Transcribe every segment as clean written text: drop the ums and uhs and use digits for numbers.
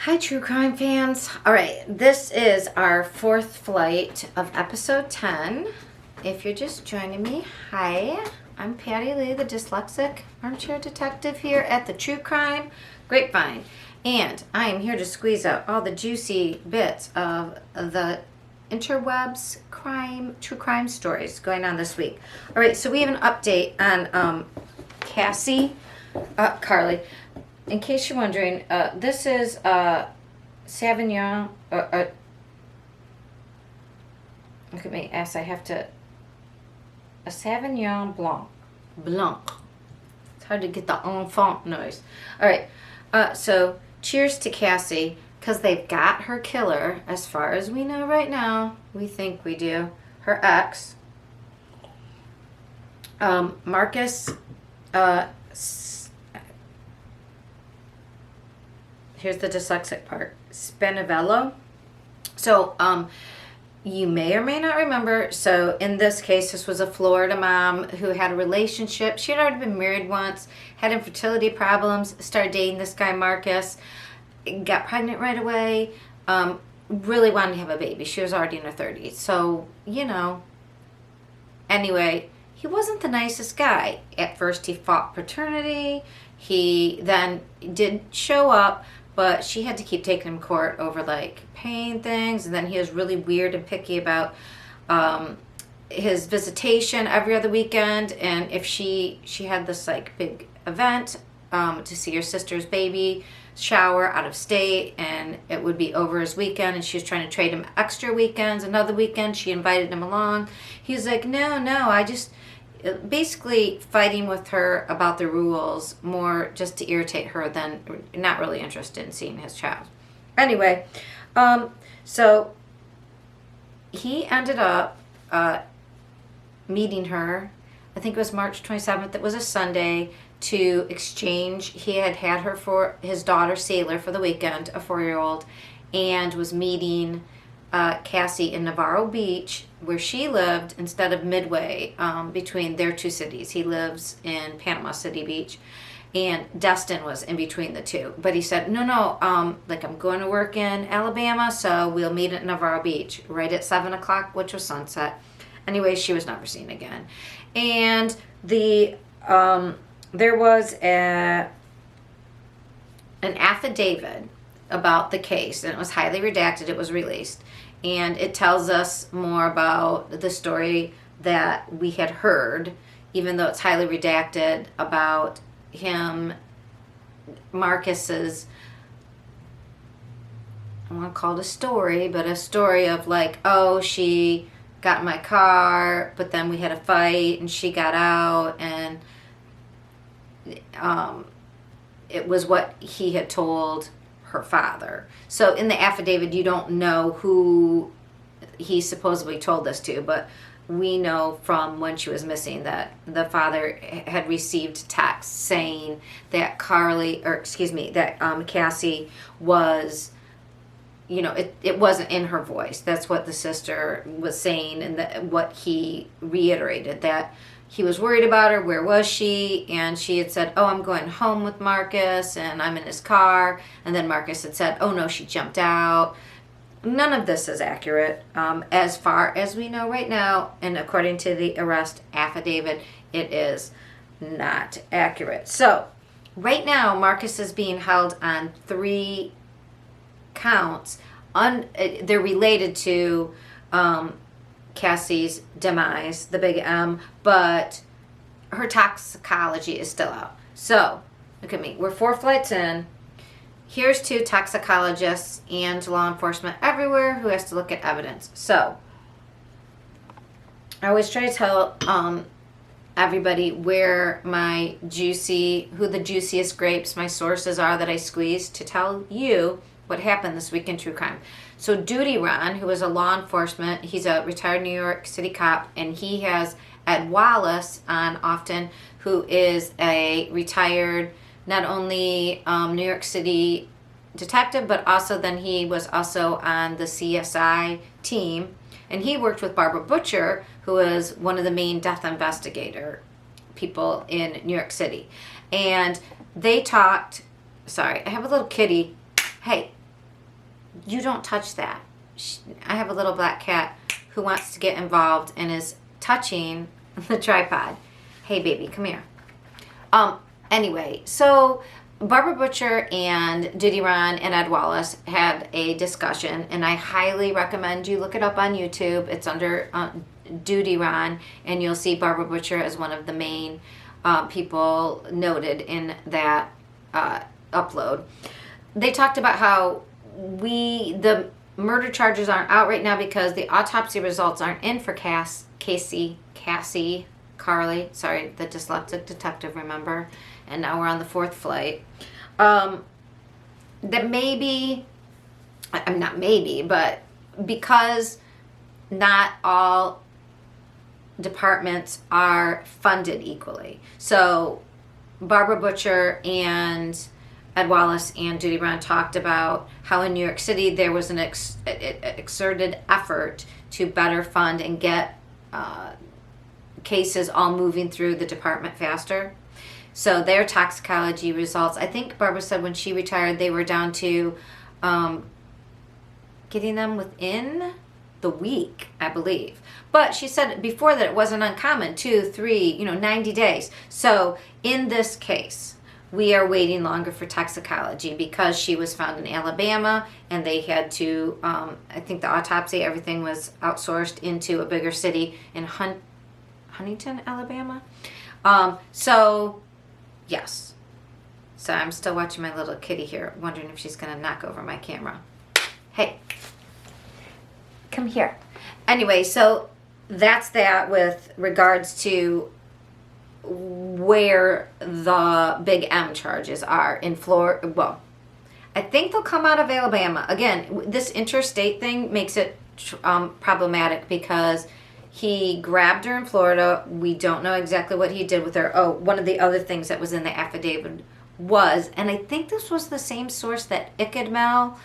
Hi, true crime fans. All right, this is our fourth flight of episode 10. If you're just joining me, hi. I'm Patti Lee, the dyslexic armchair detective here at the True Crime Grapevine. And I am here to squeeze out all the juicy bits of the interwebs true crime stories going on this week. All right, so we have an update on Cassie Carli. In case you're wondering, this is Sauvignon. Look at me, as I have to. A Sauvignon Blanc. It's hard to get the enfant noise. All right. So cheers to Cassie, because they've got her killer, as far as we know right now. We think we do. Her ex, Marcus. Here's the dyslexic part. Spinavello. So, you may or may not remember. So, in this case, this was a Florida mom who had a relationship. She had already been married once, had infertility problems, started dating this guy, Marcus, got pregnant right away, really wanted to have a baby. She was already in her 30s. So, anyway, he wasn't the nicest guy. At first, he fought paternity. He then did show up, but she had to keep taking him to court over like paying things, and then he was really weird and picky about his visitation every other weekend. And if she had this like big event to see her sister's baby shower out of state, and it would be over his weekend, and she was trying to trade him extra weekends. Another weekend she invited him along. He was like, no, I just basically fighting with her about the rules, more just to irritate her than not really interested in seeing his child. Anyway, so he ended up meeting her, I think it was March 27th, it was a Sunday, to exchange. He had her for his daughter Sailor for the weekend, a 4-year-old, and was meeting Cassie in Navarro Beach, where she lived, instead of midway between their two cities. He lives in Panama City Beach, and Destin was in between the two. But he said, no, like I'm going to work in Alabama, so we'll meet at Navarro Beach right at 7 o'clock, which was sunset. Anyway, she was never seen again. And there was an affidavit about the case, and it was highly redacted. It was released, and it tells us more about the story that we had heard, even though it's highly redacted, about him, Marcus's, I don't want to call it a story, but a story of like, oh, she got in my car, but then we had a fight and she got out, and it was what he had told her father. So in the affidavit, you don't know who he supposedly told this to, but we know from when she was missing that the father had received texts saying that Cassie was, it wasn't in her voice. That's what the sister was saying, and what he reiterated, that he was worried about her. Where was she? And she had said, oh, I'm going home with Marcus, and I'm in his car. And then Marcus had said, oh, no, she jumped out. None of this is accurate. As far as we know right now, and according to the arrest affidavit, it is not accurate. So right now, Marcus is being held on 3 counts. They're related to Cassie's demise, the big M, but her toxicology is still out. So, look at me. We're 4 flights in. Here's 2 toxicologists and law enforcement everywhere who has to look at evidence. So, I always try to tell everybody who the juiciest grapes, my sources are that I squeeze to tell you what happened this week in true crime. So Duty Ron, who is a law enforcement, he's a retired New York City cop, and he has Ed Wallace on often, who is a retired, not only New York City detective, but also then he was also on the CSI team, and he worked with Barbara Butcher, who is one of the main death investigator people in New York City. And they talked, sorry, I have a little kitty. Hey, you don't touch that. I have a little black cat who wants to get involved and is touching the tripod. Hey, baby, come here. Anyway, so Barbara Butcher and Duty Ron and Ed Wallace had a discussion, and I highly recommend you look it up on YouTube. It's under Duty Ron, and you'll see Barbara Butcher as one of the main people noted in that upload. They talked about how the murder charges aren't out right now because the autopsy results aren't in for Cassie Carli. Sorry, the dyslexic detective, remember? And now we're on the 4th flight. That maybe, not maybe, but because not all departments are funded equally. So Barbara Butcher and Ed Wallace and Duty Ron talked about how in New York City there was an exerted effort to better fund and get cases all moving through the department faster. So their toxicology results, I think Barbara said when she retired they were down to getting them within the week, I believe. But she said before that it wasn't uncommon, 2, 3, 90 days. So in this case, we are waiting longer for toxicology because she was found in Alabama and they had to, I think the autopsy, everything was outsourced into a bigger city in Huntington, Alabama. So, yes. So I'm still watching my little kitty here, wondering if she's going to knock over my camera. Hey, come here. Anyway, so that's that with regards to where the big M charges are in Florida. Well, I think they'll come out of Alabama. Again, this interstate thing makes it problematic because he grabbed her in Florida. We don't know exactly what he did with her. Oh, one of the other things that was in the affidavit was, and I think this was the same source that Ickadmel,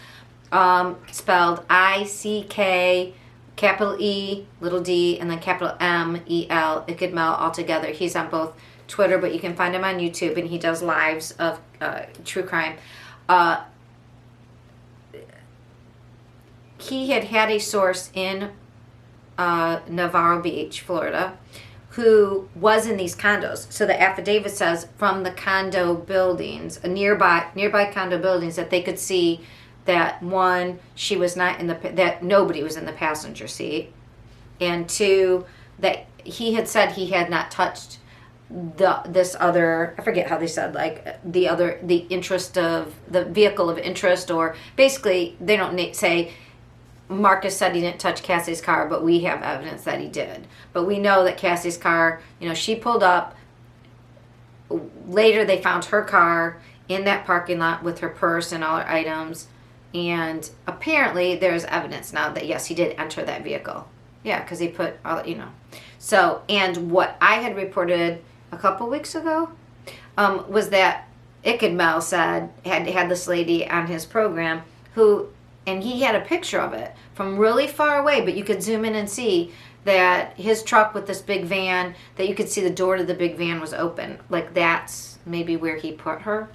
spelled I-C-K, capital E, little d, and then capital M-E-L, Ickadmel altogether. He's on both Twitter, but you can find him on YouTube, and he does lives of true crime. He had a source in Navarro Beach, Florida, who was in these condos. So the affidavit says from the condo buildings, nearby condo buildings, that they could see that one, she was not in that nobody was in the passenger seat, and two, that he had said he had not touched this other, I forget how they said, like the interest of the vehicle of interest, or basically they don't say Marcus said he didn't touch Cassie's car, but we have evidence that he did. But we know that Cassie's car, she pulled up. Later they found her car in that parking lot with her purse and all her items. And apparently there's evidence now that, yes, he did enter that vehicle. Yeah, because he put all, So, and what I had reported a couple weeks ago was that Ickadmel said, had this lady on his program who, and he had a picture of it from really far away, but you could zoom in and see that his truck with this big van, that you could see the door to the big van was open. Like that's maybe where he put her.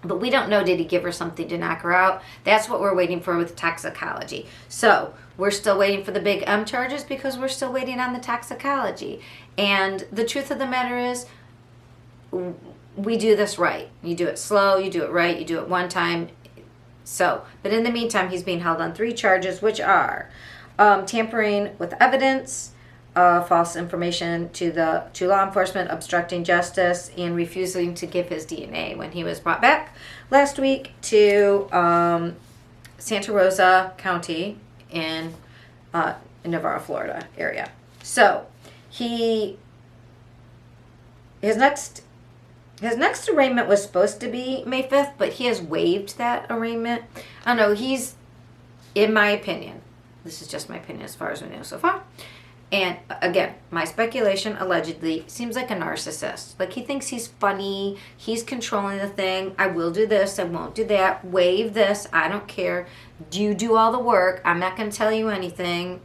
But we don't know, did he give her something to knock her out? That's what we're waiting for with toxicology. So we're still waiting for the big M charges because we're still waiting on the toxicology. And the truth of the matter is, we do this right. You do it slow, you do it right, you do it one time. So, but in the meantime, he's being held on 3 charges, which are tampering with evidence, false information to law enforcement, obstructing justice, and refusing to give his DNA when he was brought back last week to Santa Rosa County in Navarro, Florida area. So his next arraignment was supposed to be May 5th, but he has waived that arraignment. I don't know, he's, in my opinion, this is just my opinion as far as we know so far, and again, my speculation, allegedly, seems like a narcissist. Like he thinks he's funny, he's controlling the thing. I will do this, I won't do that, waive this, I don't care. You do all the work, I'm not going to tell you anything.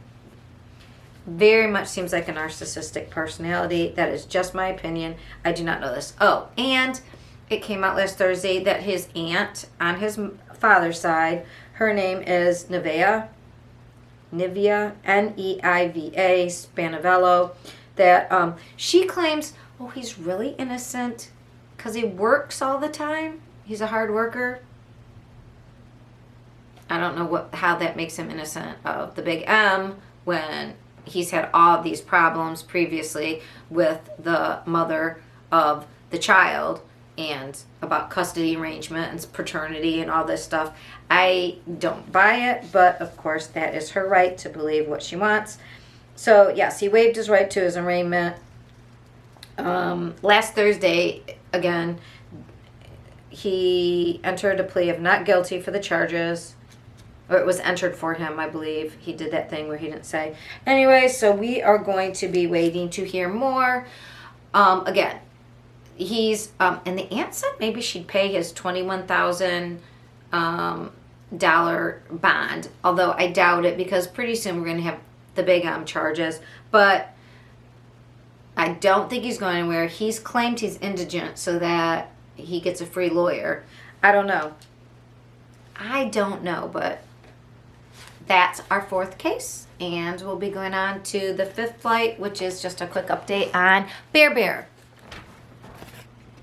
Very much seems like a narcissistic personality. That is just my opinion. I do not know this. Oh, and it came out last Thursday that his aunt on his father's side, Her name is Nivea, Neiva, Spanavello, that she claims, oh, he's really innocent because he works all the time. He's a hard worker. I don't know how that makes him innocent of the big M when he's had all these problems previously with the mother of the child and about custody arrangement and paternity and all this stuff. I don't buy it, but of course that is her right to believe what she wants. So yes, he waived his right to his arraignment. Last Thursday, again, he entered a plea of not guilty for the charges. Or it was entered for him, I believe. He did that thing where he didn't say. Anyway, so we are going to be waiting to hear more. Again, he's, and the aunt said maybe she'd pay his $21,000 bond. Although I doubt it because pretty soon we're going to have the big charges. But I don't think he's going anywhere. He's claimed he's indigent so that he gets a free lawyer. I don't know. But that's our fourth case, and we'll be going on to the fifth flight, which is just a quick update on Bear Bear.